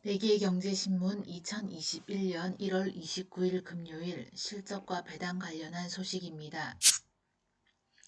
세계경제신문 2021년 1월 29일 금요일 실적과 배당 관련한 소식입니다.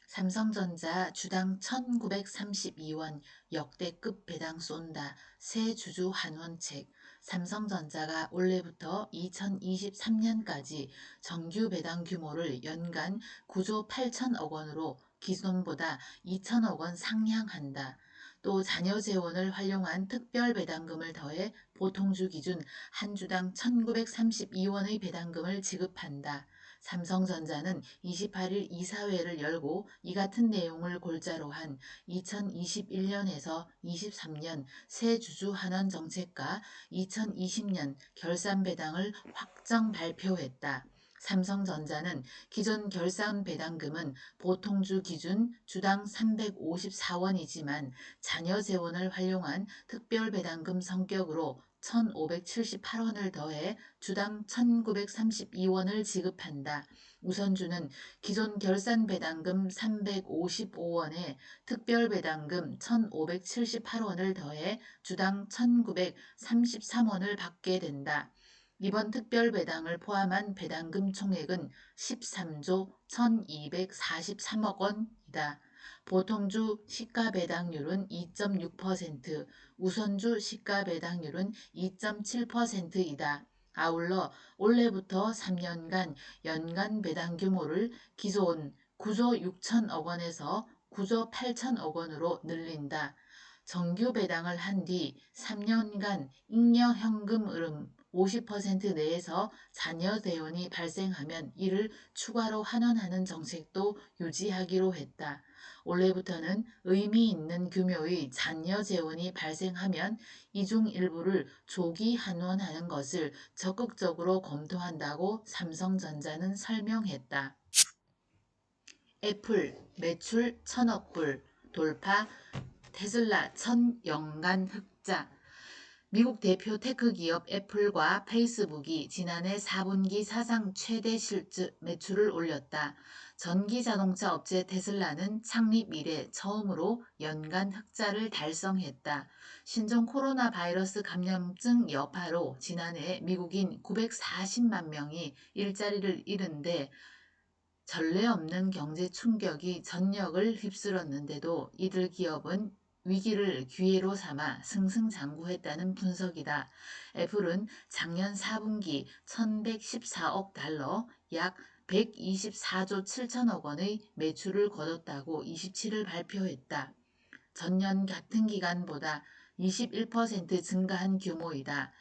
삼성전자 주당 1932원 역대급 배당 쏜다. 새 주주 환원책. 삼성전자가 올해부터 2023년까지 정규 배당 규모를 연간 9조 8천억 원으로 기존보다 2천억 원 상향한다. 또 자녀 재원을 활용한 특별 배당금을 더해 보통주 기준 한 주당 1932원의 배당금을 지급한다. 삼성전자는 28일 이사회를 열고 이 같은 내용을 골자로 한 2021년에서 23년 새 주주 환원 정책과 2020년 결산 배당을 확정 발표했다. 삼성전자는 기존 결산 배당금은 보통주 기준 주당 354원이지만 자녀 재원을 활용한 특별 배당금 성격으로 1,578원을 더해 주당 1,932원을 지급한다. 우선주는 기존 결산 배당금 355원에 특별 배당금 1,578원을 더해 주당 1,933원을 받게 된다. 이번 특별 배당을 포함한 배당금 총액은 13조 1,243억 원이다. 보통주 시가 배당률은 2.6%, 우선주 시가 배당률은 2.7%이다. 아울러 올해부터 3년간 연간 배당 규모를 기존 9조 6천억 원에서 9조 8천억 원으로 늘린다. 정규 배당을 한 뒤 3년간 잉여 현금 흐름 50% 내에서 자녀 대원이 발생하면 이를 추가로 환원하는 정책도 유지하기로 했다. 올해부터는 의미 있는 규모의 잔여 재원이 발생하면 이 중 일부를 조기 환원하는 것을 적극적으로 검토한다고 삼성전자는 설명했다. 애플 매출 1,000억 불 돌파, 테슬라 1,000연간 흑자. 미국 대표 테크 기업 애플과 페이스북이 지난해 4분기 사상 최대 매출을 올렸다. 전기 자동차 업체 테슬라는 창립 이래 처음으로 연간 흑자를 달성했다. 신종 코로나 바이러스 감염증 여파로 지난해 미국인 940만 명이 일자리를 잃은 데 전례 없는 경제 충격이 전역을 휩쓸었는데도 이들 기업은 위기를 기회로 삼아 승승장구했다는 분석이다. 애플은 작년 4분기 1,114억 달러, 약 124조 7천억 원의 매출을 거뒀다고 27일 발표했다. 전년 같은 기간보다 21% 증가한 규모이다.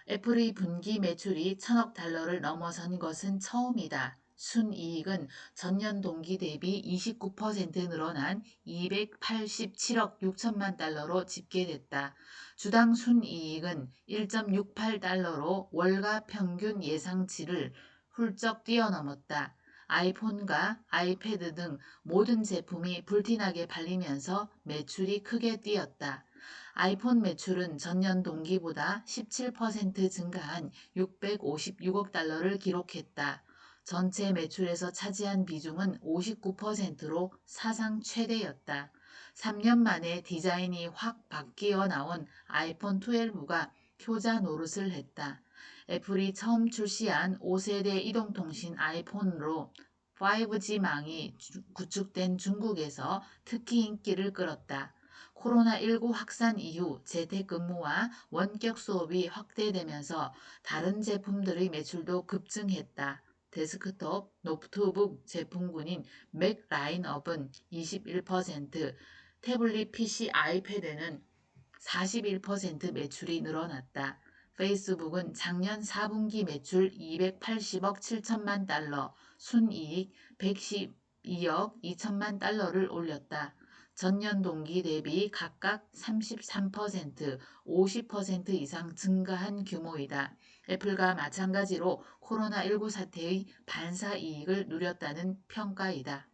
애플의 분기 매출이 1,000억 달러를 넘어선 것은 처음이다. 순이익은 전년 동기 대비 29% 늘어난 287억 6천만 달러로 집계됐다. 주당 순이익은 1.68달러로 월가 평균 예상치를 훌쩍 뛰어넘었다. 아이폰과 아이패드 등 모든 제품이 불티나게 팔리면서 매출이 크게 뛰었다. 아이폰 매출은 전년 동기보다 17% 증가한 656억 달러를 기록했다. 전체 매출에서 차지한 비중은 59%로 사상 최대였다. 3년 만에 디자인이 확 바뀌어 나온 아이폰 12가 효자 노릇을 했다. 애플이 처음 출시한 5세대 이동통신 아이폰으로 5G망이 구축된 중국에서 특히 인기를 끌었다. 코로나19 확산 이후 재택근무와 원격 수업이 확대되면서 다른 제품들의 매출도 급증했다. 데스크톱, 노트북 제품군인 맥 라인업은 21%, 태블릿 PC, 아이패드는 41% 매출이 늘어났다. 페이스북은 작년 4분기 매출 280억 7천만 달러, 순이익 112억 2천만 달러를 올렸다. 전년 동기 대비 각각 33%, 50% 이상 증가한 규모이다. 애플과 마찬가지로 코로나19 사태의 반사이익을 누렸다는 평가이다.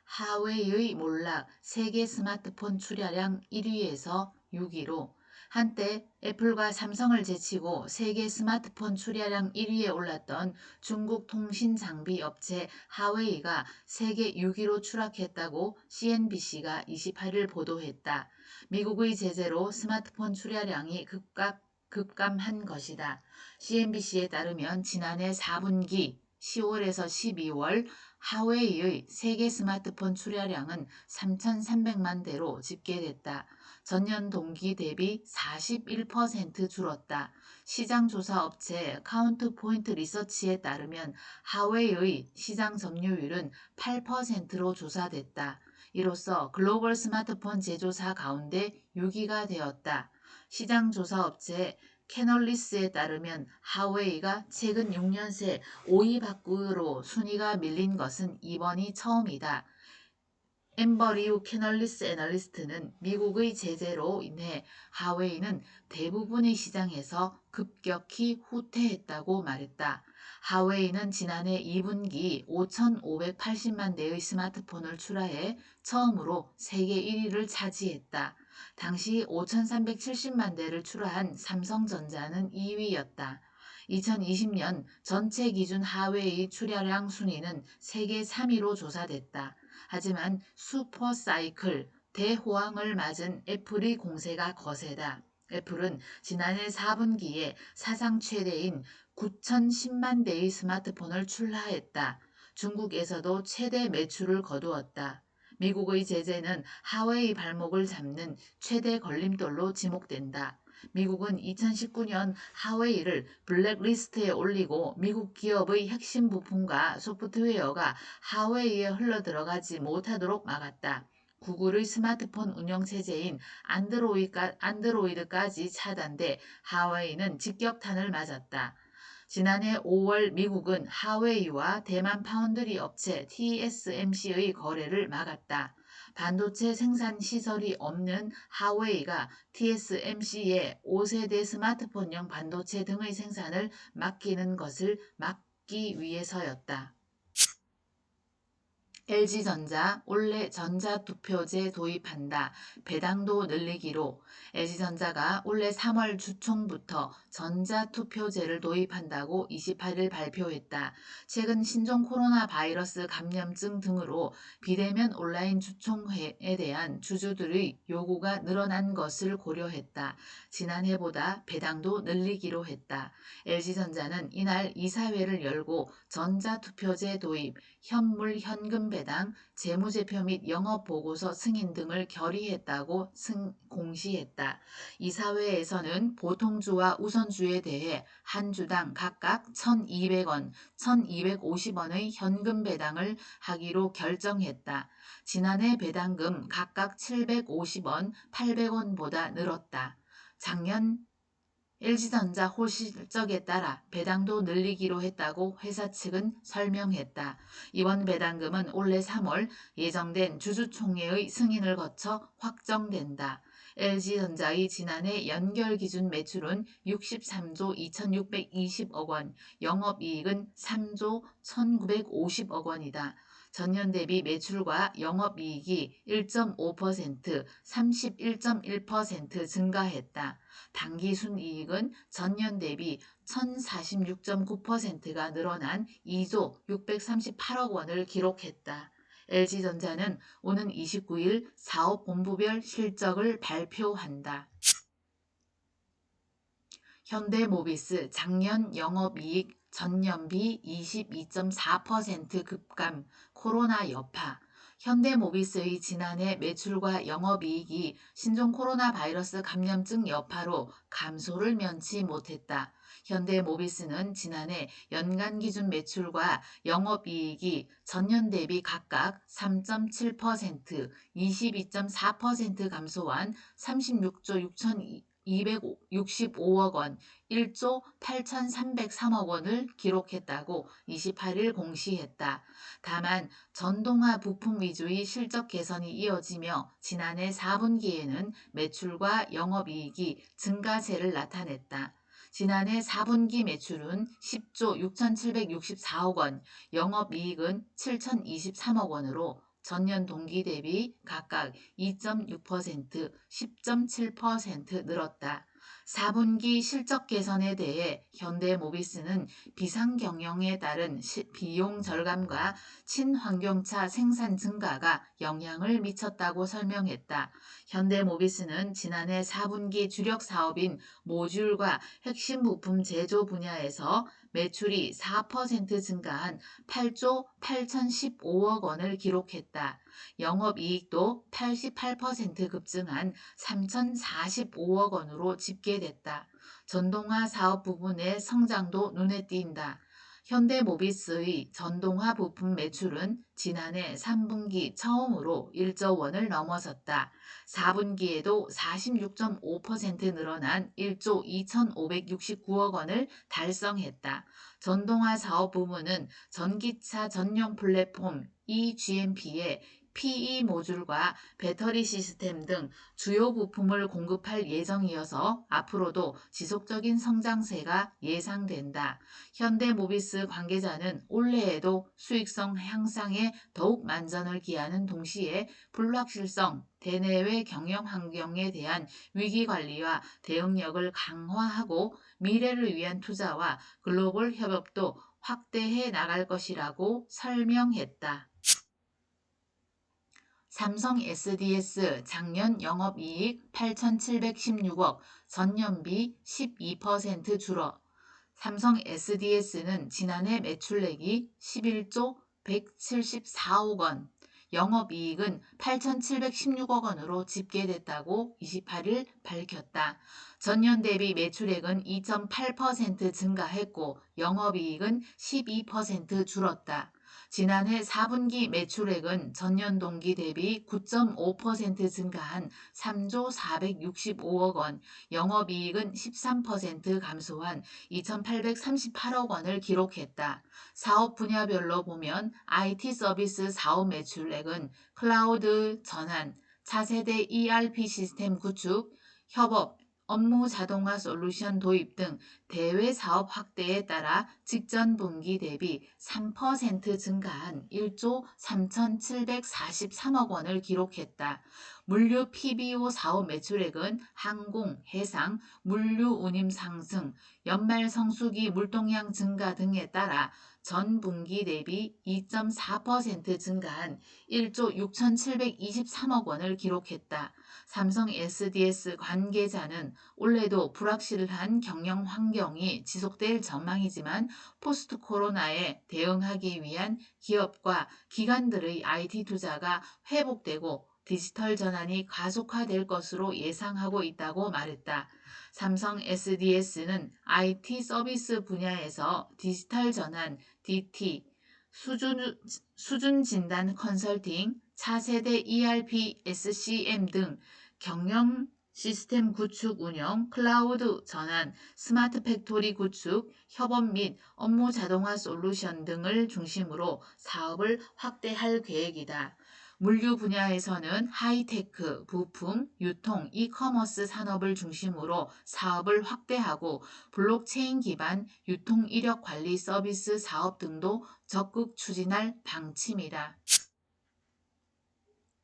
하웨이의 몰락, 세계 스마트폰 출하량 1위에서 6위로. 한때 애플과 삼성을 제치고 세계 스마트폰 출하량 1위에 올랐던 중국 통신 장비 업체 하웨이가 세계 6위로 추락했다고 CNBC가 28일 보도했다. 미국의 제재로 스마트폰 출하량이 급감한 것이다. CNBC에 따르면 지난해 4분기 10월에서 12월 하웨이의 세계 스마트폰 출하량은 3,300만 대로 집계됐다. 전년 동기 대비 41% 줄었다. 시장조사 업체 카운트포인트 리서치에 따르면 하웨이의 시장 점유율은 8%로 조사됐다. 이로써 글로벌 스마트폰 제조사 가운데 6위가 되었다. 시장조사 업체 캐널리스에 따르면 하웨이가 최근 6년 새 5위 밖으로 순위가 밀린 것은 이번이 처음이다. 엠버리우 캐널리스 애널리스트는 미국의 제재로 인해 하웨이는 대부분의 시장에서 급격히 후퇴했다고 말했다. 하웨이는 지난해 2분기 5,580만 대의 스마트폰을 출하해 처음으로 세계 1위를 차지했다. 당시 5,370만 대를 출하한 삼성전자는 2위였다. 2020년 전체 기준 하웨이 출하량 순위는 세계 3위로 조사됐다. 하지만 슈퍼사이클 대호황을 맞은 애플의 공세가 거세다. 애플은 지난해 4분기에 사상 최대인 9,010만 대의 스마트폰을 출하했다. 중국에서도 최대 매출을 거두었다. 미국의 제재는 하웨이 발목을 잡는 최대 걸림돌로 지목된다. 미국은 2019년 하웨이를 블랙리스트에 올리고 미국 기업의 핵심 부품과 소프트웨어가 하웨이에 흘러들어가지 못하도록 막았다. 구글의 스마트폰 운영체제인 안드로이드까지 차단돼 하웨이는 직격탄을 맞았다. 지난해 5월 미국은 하웨이와 대만 파운드리 업체 TSMC의 거래를 막았다. 반도체 생산 시설이 없는 하웨이가 TSMC에 5세대 스마트폰용 반도체 등의 생산을 맡기는 것을 막기 위해서였다. LG전자 올해 전자투표제 도입한다. 배당도 늘리기로. LG전자가 올해 3월 주총부터 전자투표제를 도입한다고 28일 발표했다. 최근 신종 코로나 바이러스 감염증 등으로 비대면 온라인 주총회에 대한 주주들의 요구가 늘어난 것을 고려했다. 지난해보다 배당도 늘리기로 했다. LG전자는 이날 이사회를 열고 전자투표제 도입, 현물 현금 배당, 재무제표 및 영업보고서 승인 등을 결의했다고 공시했다. 이사회에서는 보통주와 우선주에 대해 한 주당 각각 1,200원, 1,250원의 현금 배당을 하기로 결정했다. 지난해 배당금 각각 750원, 800원보다 늘었다. 작년 LG전자 호실적에 따라 배당도 늘리기로 했다고 회사 측은 설명했다. 이번 배당금은 올해 3월 예정된 주주총회의 승인을 거쳐 확정된다. LG전자의 지난해 연결 기준 매출은 63조 2,620억 원, 영업이익은 3조 1,950억 원이다. 전년 대비 매출과 영업이익이 1.5%, 31.1% 증가했다. 당기순이익은 전년 대비 1046.9%가 늘어난 2조 638억 원을 기록했다. LG전자는 오는 29일 사업본부별 실적을 발표한다. 현대모비스 작년 영업이익 전년비 22.4% 급감, 코로나 여파. 현대모비스의 지난해 매출과 영업이익이 신종 코로나 바이러스 감염증 여파로 감소를 면치 못했다. 현대모비스는 지난해 연간 기준 매출과 영업이익이 전년 대비 각각 3.7%, 22.4% 감소한 36조 6,265억 원, 1조 8,303억 원을 기록했다고 28일 공시했다. 다만 전동화 부품 위주의 실적 개선이 이어지며 지난해 4분기에는 매출과 영업이익이 증가세를 나타냈다. 지난해 4분기 매출은 10조 6,764억 원, 영업이익은 7,023억 원으로 전년 동기 대비 각각 2.6%, 10.7% 늘었다. 4분기 실적 개선에 대해 현대모비스는 비상경영에 따른 비용 절감과 친환경차 생산 증가가 영향을 미쳤다고 설명했다. 현대모비스는 지난해 4분기 주력 사업인 모듈과 핵심 부품 제조 분야에서 매출이 4% 증가한 8조 8,015억 원을 기록했다. 영업이익도 88% 급증한 3,045억 원으로 집계됐다. 전동화 사업 부분의 성장도 눈에 띈다. 현대모비스의 전동화 부품 매출은 지난해 3분기 처음으로 1조 원을 넘어섰다. 4분기에도 46.5% 늘어난 1조 2,569억 원을 달성했다. 전동화 사업 부문은 전기차 전용 플랫폼 eGMP의 PE 모듈과 배터리 시스템 등 주요 부품을 공급할 예정이어서 앞으로도 지속적인 성장세가 예상된다. 현대모비스 관계자는 올해에도 수익성 향상에 더욱 만전을 기하는 동시에 불확실성, 대내외 경영 환경에 대한 위기관리와 대응력을 강화하고 미래를 위한 투자와 글로벌 협업도 확대해 나갈 것이라고 설명했다. 삼성 SDS 작년 영업이익 8,716억, 전년비 12% 줄어. 삼성 SDS는 지난해 매출액이 11조 174억 원, 영업이익은 8,716억 원으로 집계됐다고 28일 밝혔다. 전년 대비 매출액은 2.8% 증가했고 영업이익은 12% 줄었다. 지난해 4분기 매출액은 전년 동기 대비 9.5% 증가한 3조 465억 원, 영업이익은 13% 감소한 2,838억 원을 기록했다. 사업 분야별로 보면 IT 서비스 사업 매출액은 클라우드 전환, 차세대 ERP 시스템 구축, 협업, 업무 자동화 솔루션 도입 등 대외 사업 확대에 따라 직전 분기 대비 3% 증가한 1조 3,743억 원을 기록했다. 물류 PBO 사업 매출액은 항공, 해상, 물류 운임 상승, 연말 성수기 물동량 증가 등에 따라 전 분기 대비 2.4% 증가한 1조 6,723억 원을 기록했다. 삼성 SDS 관계자는 올해도 불확실한 경영 환경이 지속될 전망이지만 포스트 코로나에 대응하기 위한 기업과 기관들의 IT 투자가 회복되고 디지털 전환이 가속화될 것으로 예상하고 있다고 말했다. 삼성 SDS는 IT 서비스 분야에서 디지털 전환, DT, 수준 진단 컨설팅, 차세대 ERP, SCM 등 경영 시스템 구축 운영, 클라우드 전환, 스마트 팩토리 구축, 협업 및 업무 자동화 솔루션 등을 중심으로 사업을 확대할 계획이다. 물류 분야에서는 하이테크, 부품, 유통, 이커머스 산업을 중심으로 사업을 확대하고 블록체인 기반 유통 이력 관리 서비스 사업 등도 적극 추진할 방침이다.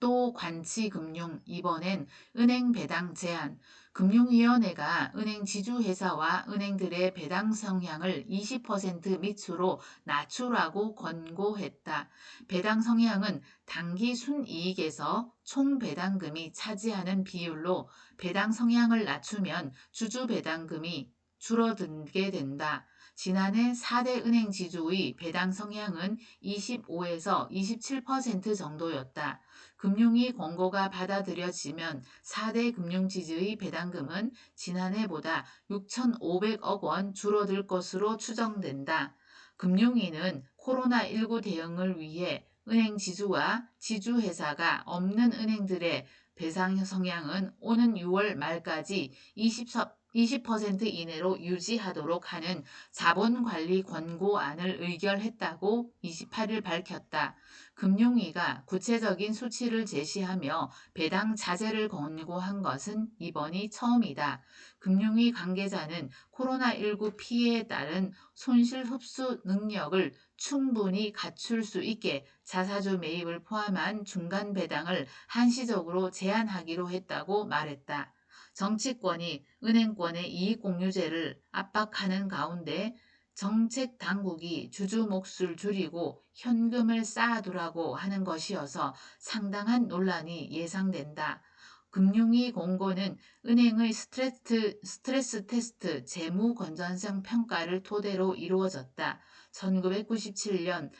또 관치금융 이번엔 은행 배당 제한. 금융위원회가 은행 지주회사와 은행들의 배당 성향을 20% 밑으로 낮추라고 권고했다. 배당 성향은 당기 순이익에서 총 배당금이 차지하는 비율로 배당 성향을 낮추면 주주 배당금이 줄어들게 된다. 지난해 4대 은행 지주의 배당 성향은 25에서 27% 정도였다. 금융위 권고가 받아들여지면 4대 금융지주의 배당금은 지난해보다 6,500억 원 줄어들 것으로 추정된다. 금융위는 코로나19 대응을 위해 은행 지주와 지주회사가 없는 은행들의 배상 성향은 오는 6월 말까지 20% 이내로 유지하도록 하는 자본관리 권고안을 의결했다고 28일 밝혔다. 금융위가 구체적인 수치를 제시하며 배당 자제를 권고한 것은 이번이 처음이다. 금융위 관계자는 코로나19 피해에 따른 손실 흡수 능력을 충분히 갖출 수 있게 자사주 매입을 포함한 중간 배당을 한시적으로 제한하기로 했다고 말했다. 정치권이 은행권의 이익공유제를 압박하는 가운데 정책 당국이 주주 몫을 줄이고 현금을 쌓아두라고 하는 것이어서 상당한 논란이 예상된다. 금융위 공고는 은행의 스트레스 테스트 재무 건전성 평가를 토대로 이루어졌다. 1997년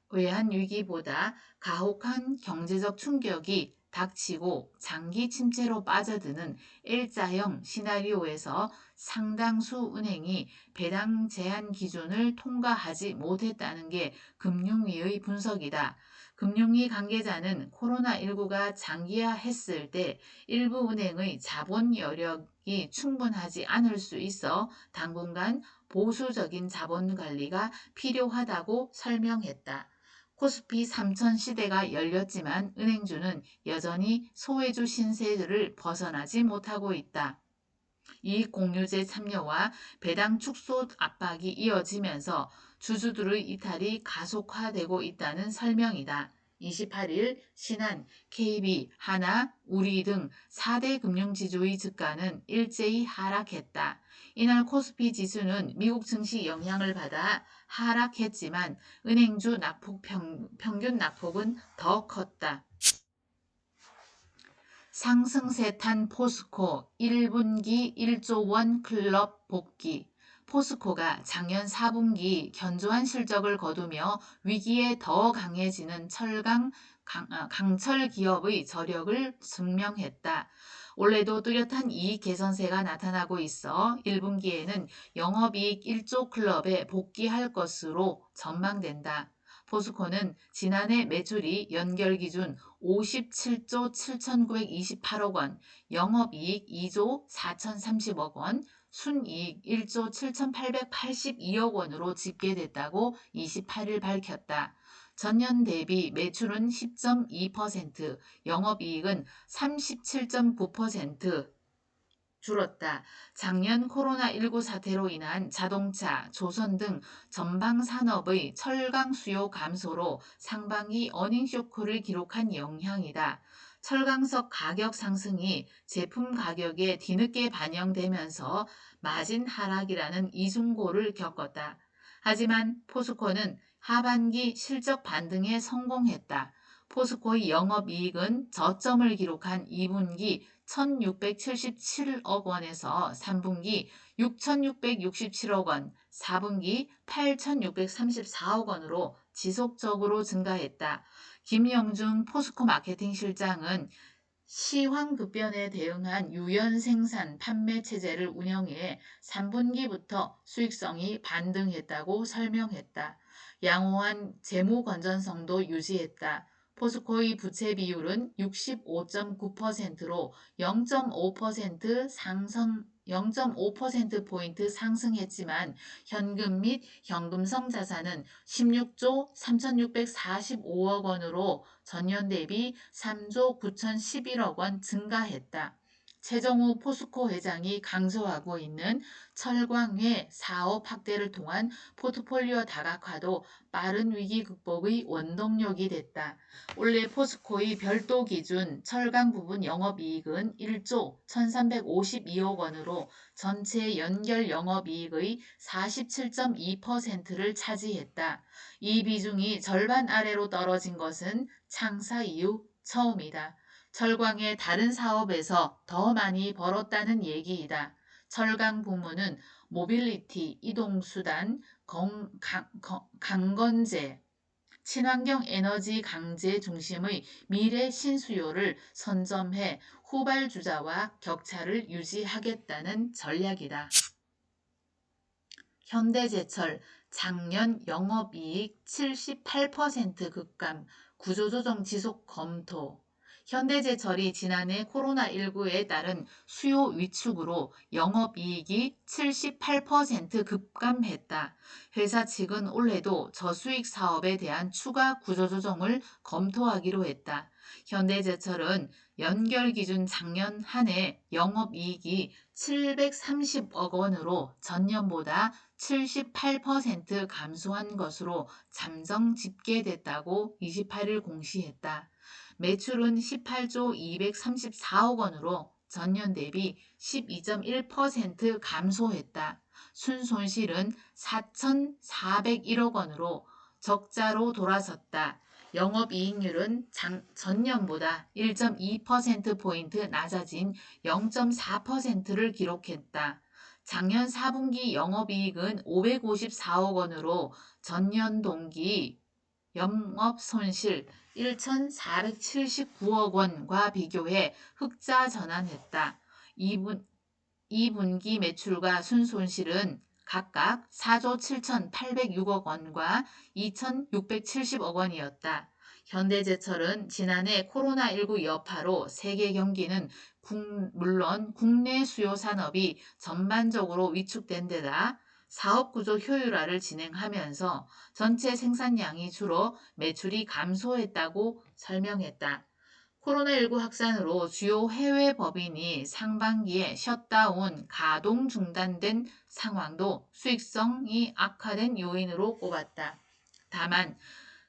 외환위기보다 가혹한 경제적 충격이 닥치고 장기 침체로 빠져드는 일자형 시나리오에서 상당수 은행이 배당 제한 기준을 통과하지 못했다는 게 금융위의 분석이다. 금융위 관계자는 코로나19가 장기화했을 때 일부 은행의 자본 여력이 충분하지 않을 수 있어 당분간 보수적인 자본 관리가 필요하다고 설명했다. 코스피 3000 시대가 열렸지만 은행주는 여전히 소외주 신세를 벗어나지 못하고 있다. 이익공유제 참여와 배당 축소 압박이 이어지면서 주주들의 이탈이 가속화되고 있다는 설명이다. 28일 신한, KB, 하나, 우리 등 4대 금융지주의 주가는 일제히 하락했다. 이날 코스피 지수는 미국 증시 영향을 받아 하락했지만 은행주 평균 낙폭은 더 컸다. 상승세 탄 포스코 1분기 1조 원 클럽 복귀. 포스코가 작년 4분기 견조한 실적을 거두며 위기에 더 강해지는 강철 기업의 저력을 증명했다. 올해도 뚜렷한 이익 개선세가 나타나고 있어 1분기에는 영업이익 1조 클럽에 복귀할 것으로 전망된다. 포스코는 지난해 매출이 연결 기준 57조 7,928억 원, 영업이익 2조 4,030억 원, 순이익 1조 7,882억 원으로 집계됐다고 28일 밝혔다. 전년 대비 매출은 10.2%, 영업이익은 37.9% 줄었다. 작년 코로나19 사태로 인한 자동차, 조선 등 전방 산업의 철강 수요 감소로 상반기 어닝쇼크를 기록한 영향이다. 철강석 가격 상승이 제품 가격에 뒤늦게 반영되면서 마진 하락이라는 이중고를 겪었다. 하지만 포스코는 하반기 실적 반등에 성공했다. 포스코의 영업이익은 저점을 기록한 2분기 1,677억 원에서 3분기 6,667억 원, 4분기 8,634억 원으로 지속적으로 증가했다. 김영중 포스코 마케팅 실장은 시황급변에 대응한 유연 생산 판매 체제를 운영해 3분기부터 수익성이 반등했다고 설명했다. 양호한 재무 건전성도 유지했다. 포스코의 부채 비율은 65.9%로 0.5%포인트 상승했지만 현금 및 현금성 자산은 16조 3,645억 원으로 전년 대비 3조 9,011억 원 증가했다. 최정우 포스코 회장이 강조하고 있는 철광외 사업 확대를 통한 포트폴리오 다각화도 빠른 위기 극복의 원동력이 됐다. 올해 포스코의 별도 기준 철강 부분 영업이익은 1조 1,352억 원으로 전체 연결 영업이익의 47.2%를 차지했다. 이 비중이 절반 아래로 떨어진 것은 창사 이후 처음이다. 철강의 다른 사업에서 더 많이 벌었다는 얘기이다. 철강 부문은 모빌리티, 이동수단, 강건제, 친환경 에너지 강제 중심의 미래 신수요를 선점해 후발주자와 격차를 유지하겠다는 전략이다. 현대제철 작년 영업이익 78% 급감, 구조조정 지속 검토. 현대제철이 지난해 코로나19에 따른 수요 위축으로 영업이익이 78% 급감했다. 회사 측은 올해도 저수익 사업에 대한 추가 구조조정을 검토하기로 했다. 현대제철은 연결 기준 작년 한 해 영업이익이 730억 원으로 전년보다 78% 감소한 것으로 잠정 집계됐다고 28일 공시했다. 매출은 18조 234억 원으로 전년 대비 12.1% 감소했다. 순손실은 4,401억 원으로 적자로 돌아섰다. 영업이익률은 전년보다 1.2%포인트 낮아진 0.4%를 기록했다. 작년 4분기 영업이익은 554억 원으로 전년 동기 영업손실 1,479억 원과 비교해 흑자 전환했다. 2분기 매출과 순손실은 각각 4조 7,806억 원과 2,670억 원이었다. 현대제철은 지난해 코로나19 여파로 세계 경기는 물론 국내 수요 산업이 전반적으로 위축된 데다 사업구조 효율화를 진행하면서 전체 생산량이 줄어 매출이 감소했다고 설명했다. 코로나19 확산으로 주요 해외 법인이 상반기에 셧다운, 가동 중단된 상황도 수익성이 악화된 요인으로 꼽았다. 다만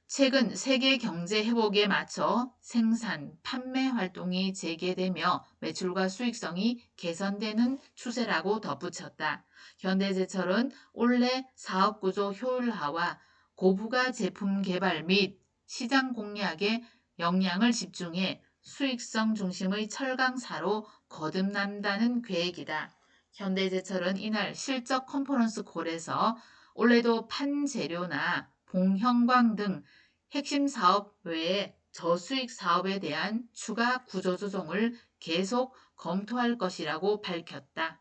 최근 세계 경제 회복에 맞춰 생산, 판매 활동이 재개되며 매출과 수익성이 개선되는 추세라고 덧붙였다. 현대제철은 올해 사업구조 효율화와 고부가 제품 개발 및 시장 공략에 역량을 집중해 수익성 중심의 철강사로 거듭난다는 계획이다. 현대제철은 이날 실적 컨퍼런스 콜에서 올해도 판재료나 봉형광 등 핵심 사업 외에 저수익 사업에 대한 추가 구조조정을 계속 검토할 것이라고 밝혔다.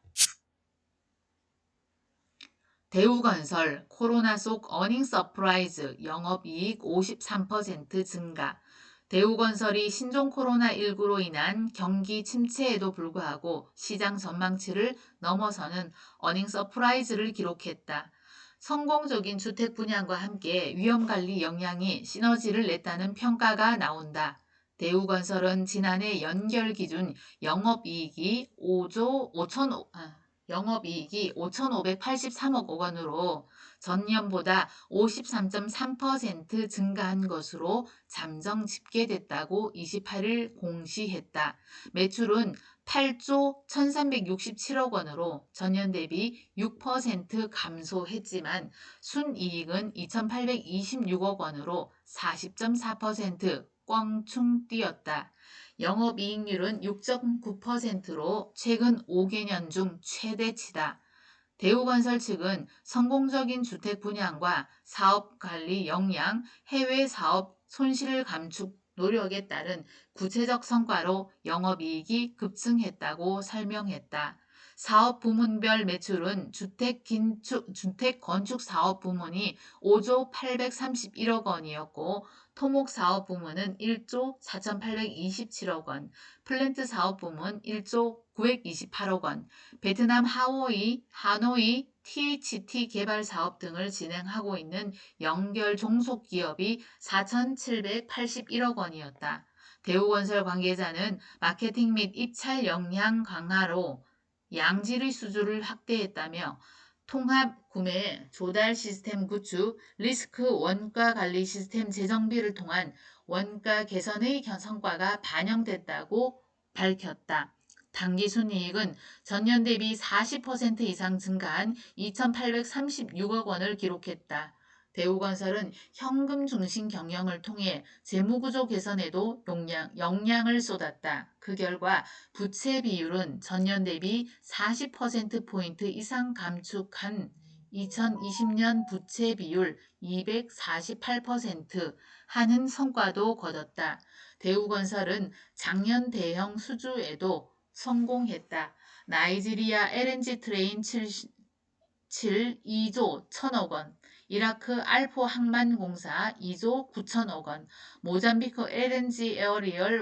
대우건설 코로나 속 어닝 서프라이즈 영업이익 53% 증가. 대우건설이 신종 코로나19로 인한 경기 침체에도 불구하고 시장 전망치를 넘어서는 어닝 서프라이즈를 기록했다. 성공적인 주택 분양과 함께 위험관리 역량이 시너지를 냈다는 평가가 나온다. 대우건설은 지난해 연결 기준 영업이익이 5,583억 원으로 전년보다 53.3% 증가한 것으로 잠정 집계됐다고 28일 공시했다. 매출은 8조 1,367억 원으로 전년 대비 6% 감소했지만 순이익은 2,826억 원으로 40.4% 꽝충 뛰었다. 영업이익률은 6.9%로 최근 5개년 중 최대치다. 대우건설 측은 성공적인 주택 분양과 사업관리 역량, 해외 사업 손실 감축 노력에 따른 구체적 성과로 영업이익이 급증했다고 설명했다. 사업 부문별 매출은 주택 건축 사업 부문이 5조 831억 원이었고 토목 사업 부문은 1조 4,827억 원, 플랜트 사업 부문 1조 928억 원, 베트남 하노이 THT 개발 사업 등을 진행하고 있는 연결 종속 기업이 4,781억 원이었다. 대우건설 관계자는 마케팅 및 입찰 역량 강화로 양질의 수주를 확대했다며 통합 구매 조달 시스템 구축, 리스크 원가 관리 시스템 재정비를 통한 원가 개선의 성과가 반영됐다고 밝혔다. 당기순이익은 전년 대비 40% 이상 증가한 2,836억 원을 기록했다. 대우건설은 현금 중심 경영을 통해 재무구조 개선에도 역량을 쏟았다. 그 결과 부채 비율은 전년 대비 40%포인트 이상 감축한 2020년 부채 비율 248% 하는 성과도 거뒀다. 대우건설은 작년 대형 수주에도 성공했다. 나이지리아 LNG 트레인 2조 1,000억 원, 이라크 알포 항만공사 2조 9천억 원, 모잠비크 LNG 에어리얼 1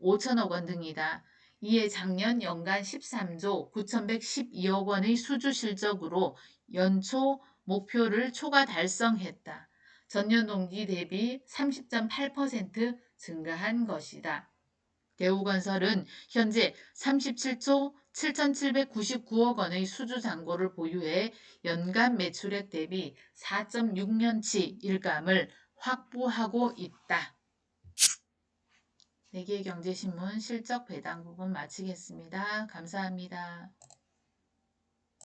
5천억 원 등이다. 이에 작년 연간 13조 9,112억 원의 수주 실적으로 연초 목표를 초과 달성했다. 전년 동기 대비 30.8% 증가한 것이다. 대우건설은 현재 37조 7,799억 원의 수주 잔고를 보유해 연간 매출액 대비 4.6년치 일감을 확보하고 있다. 4개 경제신문 실적 배당 부분 마치겠습니다. 감사합니다.